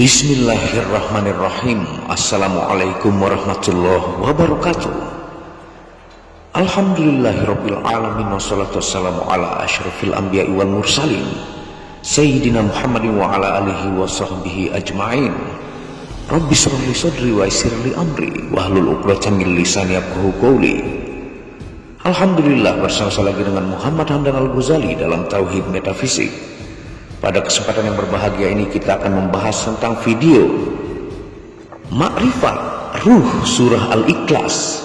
Bismillahirrahmanirrahim. Assalamualaikum warahmatullahi wabarakatuh. Alhamdulillahirabbil alamin wassalatu wassalamu ala asyrafil anbiya'i wal mursalin sayyidina Muhammadin wa ala alihi wa sahbihi ajma'in. Rabbi shrah li sadri wa yassir li amri wahlul 'uqdatam min lisani yafqahu qawli. Alhamdulillah, bersama lagi dengan Muhammad Hamdan Al-Ghazali dalam Tauhid Metafisik. Pada kesempatan yang berbahagia ini kita akan membahas tentang video Makrifat Ruh Surah Al-Ikhlas.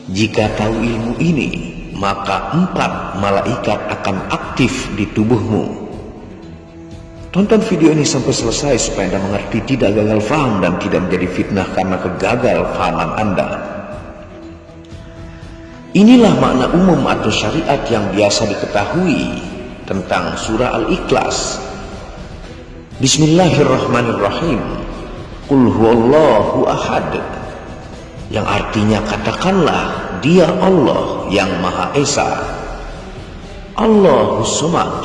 Jika tahu ilmu ini, maka 4 malaikat akan aktif di tubuhmu. Tonton video ini sampai selesai supaya Anda mengerti, tidak gagal faham dan tidak menjadi fitnah karena kegagal fahaman Anda. Inilah makna umum atau syariat yang biasa diketahui tentang surah Al-Ikhlas. Bismillahirrahmanirrahim. Qul huwallahu ahad, yang artinya katakanlah dia Allah yang Maha Esa. Allahus Samad,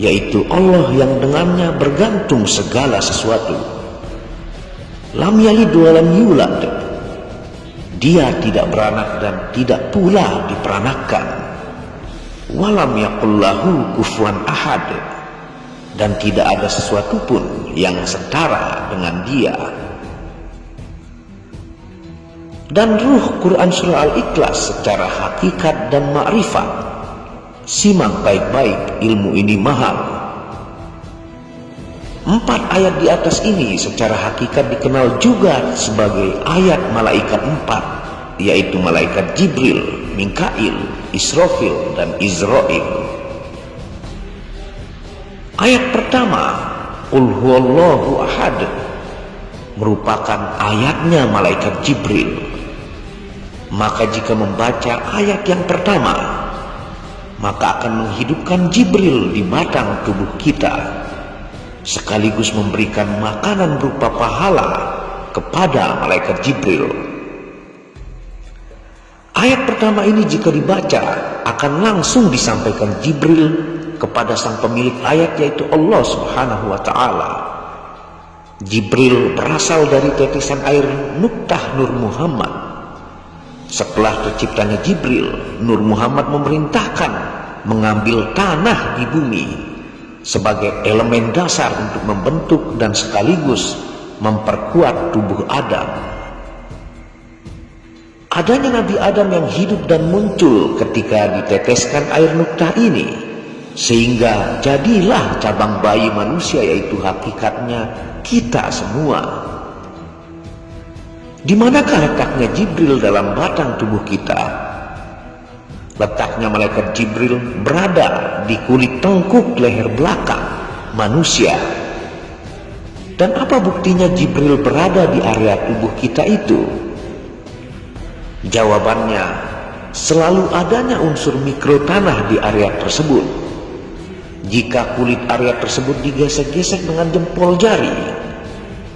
yaitu Allah yang dengannya bergantung segala sesuatu. Lam yalid wa lam yulad, dia tidak beranak dan tidak pula diperanakkan. Walam yakul lahu kufuwan ahad, dan tidak ada sesuatu pun yang setara dengan dia. Dan ruh Quran surah Al-Ikhlas secara hakikat dan ma'rifat, simak baik-baik, ilmu ini mahal. 4 ayat di atas ini secara hakikat dikenal juga sebagai ayat malaikat 4, yaitu malaikat Jibril, Mikail, Israfil, dan Izrail. Ayat pertama, Qul huwallahu ahad, merupakan ayatnya malaikat Jibril. Maka jika membaca ayat yang pertama, maka akan menghidupkan Jibril di batang tubuh kita, sekaligus memberikan makanan berupa pahala kepada malaikat Jibril. Ayat pertama ini jika dibaca akan langsung disampaikan Jibril kepada sang pemilik ayat, yaitu Allah Subhanahu wa ta'ala. Jibril berasal dari tetesan air nuktah Nur Muhammad. Setelah terciptanya Jibril, Nur Muhammad memerintahkan mengambil tanah di bumi sebagai elemen dasar untuk membentuk dan sekaligus memperkuat tubuh Adam. Adanya Nabi Adam yang hidup dan muncul ketika diteteskan air nuktah ini, sehingga jadilah cabang bayi manusia, yaitu hakikatnya kita semua. Di manakah letaknya Jibril dalam batang tubuh kita? Letaknya malaikat Jibril berada di kulit tengkuk leher belakang manusia. Dan apa buktinya Jibril berada di area tubuh kita itu? Jawabannya, selalu adanya unsur mikro tanah di area tersebut. Jika kulit area tersebut digesek-gesek dengan jempol jari,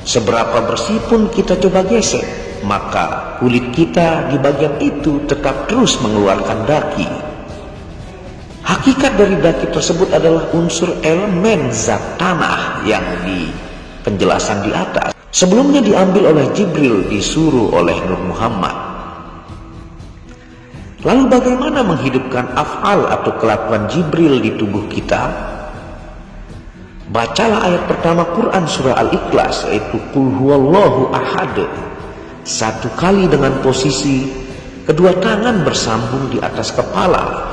seberapa bersih pun kita coba gesek, maka kulit kita di bagian itu tetap terus mengeluarkan daki. Hakikat dari daki tersebut adalah unsur elemen zat tanah yang di penjelasan di atas sebelumnya diambil oleh Jibril, disuruh oleh Nur Muhammad. Lalu bagaimana menghidupkan af'al atau kelakuan Jibril di tubuh kita? Bacalah ayat pertama Quran surah Al-Ikhlas, yaitu Qul huwallahu ahad, 1 kali dengan posisi kedua tangan bersambung di atas kepala,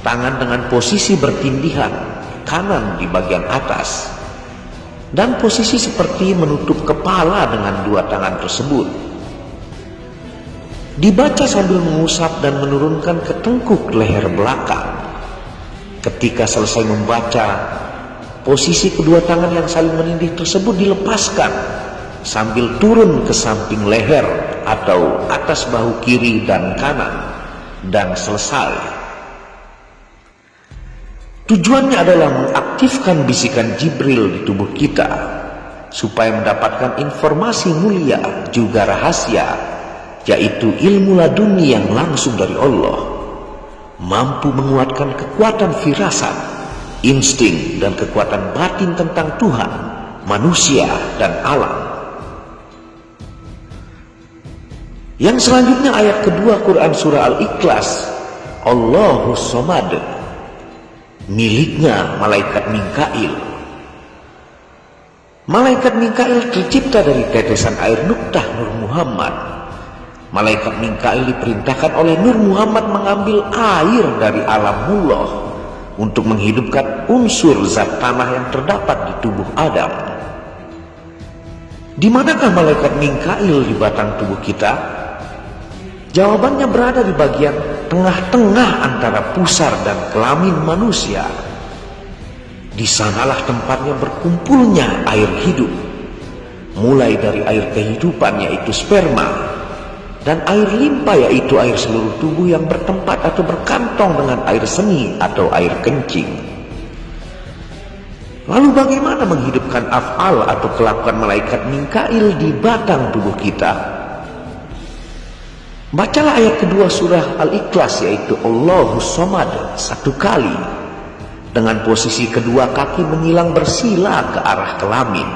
tangan dengan posisi bertindihan kanan di bagian atas, dan posisi seperti menutup kepala dengan 2 tangan tersebut. Dibaca sambil mengusap dan menurunkan ke tengkuk leher belakang. Ketika selesai membaca, posisi kedua tangan yang saling menindih tersebut dilepaskan sambil turun ke samping leher atau atas bahu kiri dan kanan, dan selesai. Tujuannya adalah mengaktifkan bisikan Jibril di tubuh kita supaya mendapatkan informasi mulia juga rahasia, yaitu ilmu laduni yang langsung dari Allah, mampu menguatkan kekuatan firasat, insting, dan kekuatan batin tentang Tuhan, manusia dan alam. Yang selanjutnya ayat kedua Quran surah Al-Ikhlas, Allahus Somad, miliknya malaikat Mikail. Malaikat Mikail tercipta dari tetesan air nuktah Nur Muhammad. Malaikat Mikail diperintahkan oleh Nur Muhammad mengambil air dari alam mullah untuk menghidupkan unsur zat tanah yang terdapat di tubuh Adam. Di manakah malaikat Mikail di batang tubuh kita? Jawabannya berada di bagian tengah-tengah antara pusar dan kelamin manusia. Di sanalah tempatnya berkumpulnya air hidup, mulai dari air kehidupan yaitu sperma, dan air limpa yaitu air seluruh tubuh yang bertempat atau berkantong dengan air seni atau air kencing. Lalu bagaimana menghidupkan af'al atau kelakuan malaikat Mikail di batang tubuh kita? Bacalah ayat kedua surah Al-Ikhlas yaitu Allahus Somad 1 kali dengan posisi kedua kaki menyilang bersila ke arah kelamin.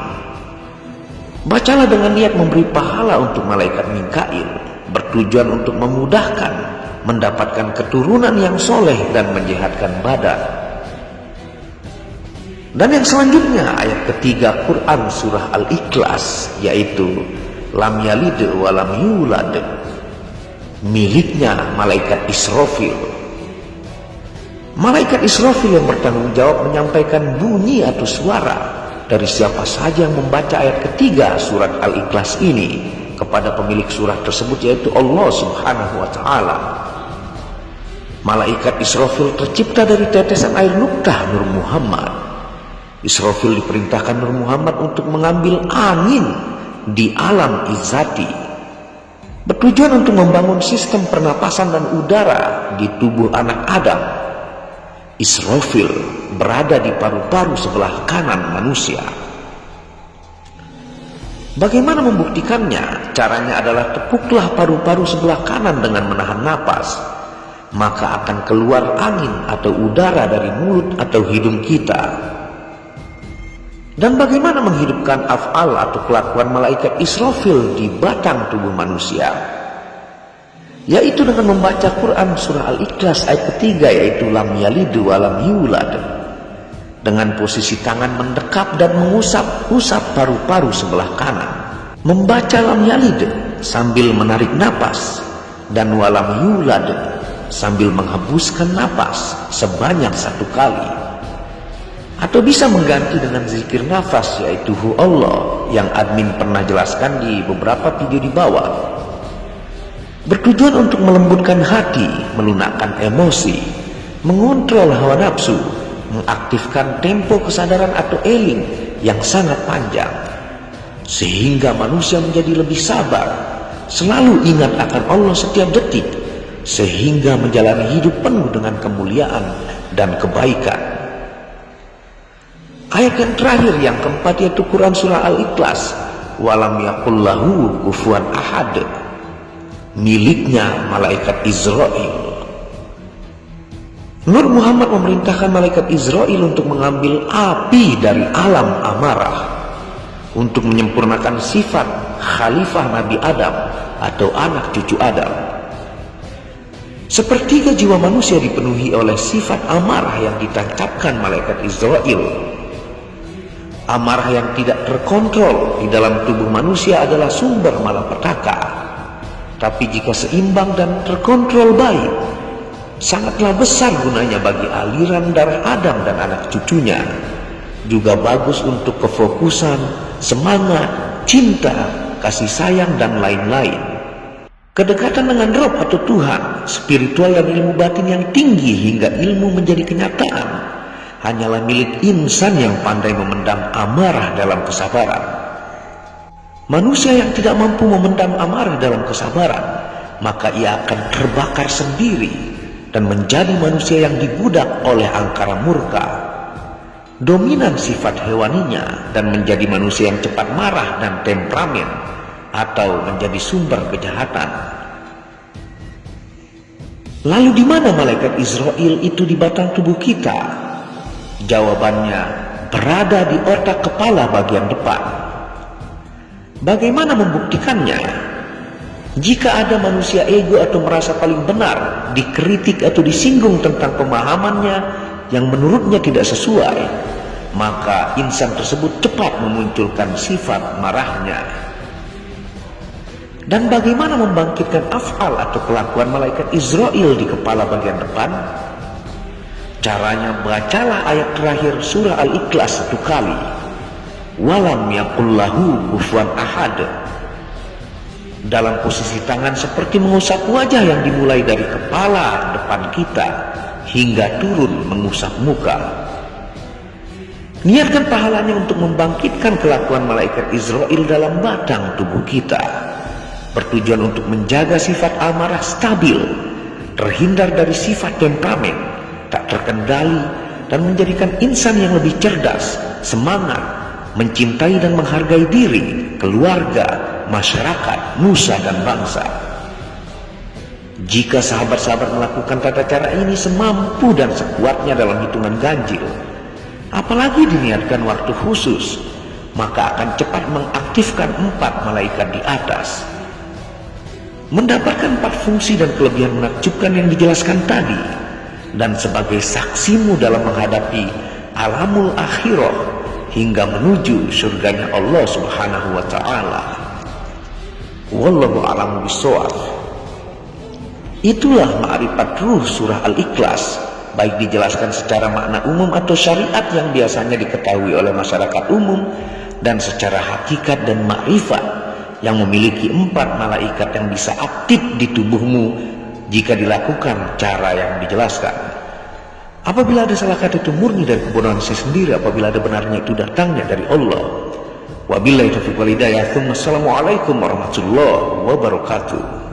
Bacalah dengan niat memberi pahala untuk malaikat Mikail, bertujuan untuk memudahkan mendapatkan keturunan yang soleh dan menyehatkan badan. Dan yang selanjutnya ayat ketiga Quran surah Al-Ikhlas yaitu lam yalid wa lam yulad, miliknya malaikat Israfil. Malaikat Israfil yang bertanggung jawab menyampaikan bunyi atau suara dari siapa saja yang membaca ayat ketiga surat Al-Ikhlas ini kepada pemilik surat tersebut yaitu Allah Subhanahu wa ta'ala. Malaikat Israfil tercipta dari tetesan air nuktah Nur Muhammad. Israfil diperintahkan Nur Muhammad untuk mengambil angin di alam izzati, bertujuan untuk membangun sistem pernapasan dan udara di tubuh anak Adam. Israfil berada di paru-paru sebelah kanan manusia. Bagaimana membuktikannya? Caranya adalah tepuklah paru-paru sebelah kanan dengan menahan napas, maka akan keluar angin atau udara dari mulut atau hidung kita. Dan bagaimana menghidupkan af'al atau kelakuan malaikat Israfil di batang tubuh manusia? Yaitu dengan membaca Quran surah Al-Ikhlas ayat ketiga yaitu lam yalid wa lam yulad, dengan posisi tangan mendekap dan mengusap-usap paru-paru sebelah kanan. Membaca lam yalid sambil menarik napas dan walam yulad sambil menghembuskan napas sebanyak 1 kali. Atau bisa mengganti dengan zikir nafas yaitu Hu Allah yang admin pernah jelaskan di beberapa video di bawah. Bertujuan untuk melembutkan hati, melunakkan emosi, mengontrol hawa nafsu, mengaktifkan tempo kesadaran atau eling yang sangat panjang, sehingga manusia menjadi lebih sabar, selalu ingat akan Allah setiap detik, sehingga menjalani hidup penuh dengan kemuliaan dan kebaikan. Ayat yang terakhir yang keempat yaitu Quran surah Al-Ikhlas, walam yakul lahu kufuwan ahad, miliknya malaikat Israel. Nur Muhammad memerintahkan malaikat Israel untuk mengambil api dari alam amarah untuk menyempurnakan sifat khalifah Nabi Adam atau anak cucu Adam. Sepertiga jiwa manusia dipenuhi oleh sifat amarah yang ditancapkan malaikat Israel. Amarah yang tidak terkontrol di dalam tubuh manusia adalah sumber malapetaka. Tapi jika seimbang dan terkontrol baik, sangatlah besar gunanya bagi aliran darah Adam dan anak cucunya. Juga bagus untuk kefokusan, semangat, cinta, kasih sayang, dan lain-lain. Kedekatan dengan Rob atau Tuhan, spiritual dan ilmu batin yang tinggi hingga ilmu menjadi kenyataan, hanyalah milik insan yang pandai memendam amarah dalam kesabaran. Manusia yang tidak mampu memendam amarah dalam kesabaran, maka ia akan terbakar sendiri dan menjadi manusia yang dibudak oleh angkara murka, dominan sifat hewaninya, dan menjadi manusia yang cepat marah dan temperamen, atau menjadi sumber kejahatan. Lalu di mana malaikat Israel itu di batang tubuh kita? Jawabannya berada di otak kepala bagian depan. Bagaimana membuktikannya? Jika ada manusia ego atau merasa paling benar, dikritik atau disinggung tentang pemahamannya yang menurutnya tidak sesuai, maka insan tersebut cepat memunculkan sifat marahnya. Dan bagaimana membangkitkan af'al atau kelakuan malaikat Israel di kepala bagian depan? Caranya, bacalah ayat terakhir surah Al-Ikhlas 1 kali. Walam yakullahu kufuwan ahad. Dalam posisi tangan seperti mengusap wajah yang dimulai dari kepala depan kita hingga turun mengusap muka. Niatkan pahalanya untuk membangkitkan kelakuan malaikat Israel dalam batang tubuh kita, bertujuan untuk menjaga sifat amarah stabil, terhindar dari sifat temperamen tak terkendali, dan menjadikan insan yang lebih cerdas, semangat, mencintai dan menghargai diri, keluarga, masyarakat, nusa dan bangsa. Jika sahabat-sahabat melakukan tata cara ini semampu dan sekuatnya dalam hitungan ganjil, apalagi diniatkan waktu khusus, maka akan cepat mengaktifkan 4 malaikat di atas, mendapatkan 4 fungsi dan kelebihan menakjubkan yang dijelaskan tadi, dan sebagai saksimu dalam menghadapi alamul akhirah hingga menuju surganya Allah Subhanahu wa ta'ala. Wallahu a'lamu bishawab. Itulah ma'rifat ruh surah Al-Ikhlas, baik dijelaskan secara makna umum atau syariat yang biasanya diketahui oleh masyarakat umum, dan secara hakikat dan makrifat yang memiliki 4 malaikat yang bisa aktif di tubuhmu jika dilakukan cara yang dijelaskan. Apabila ada salah kata itu murni dari kebodohan saya sendiri, apabila ada benarnya itu datangnya dari Allah. Wabillahi taufiq wal hidayah. Assalamualaikum warahmatullahi wabarakatuh.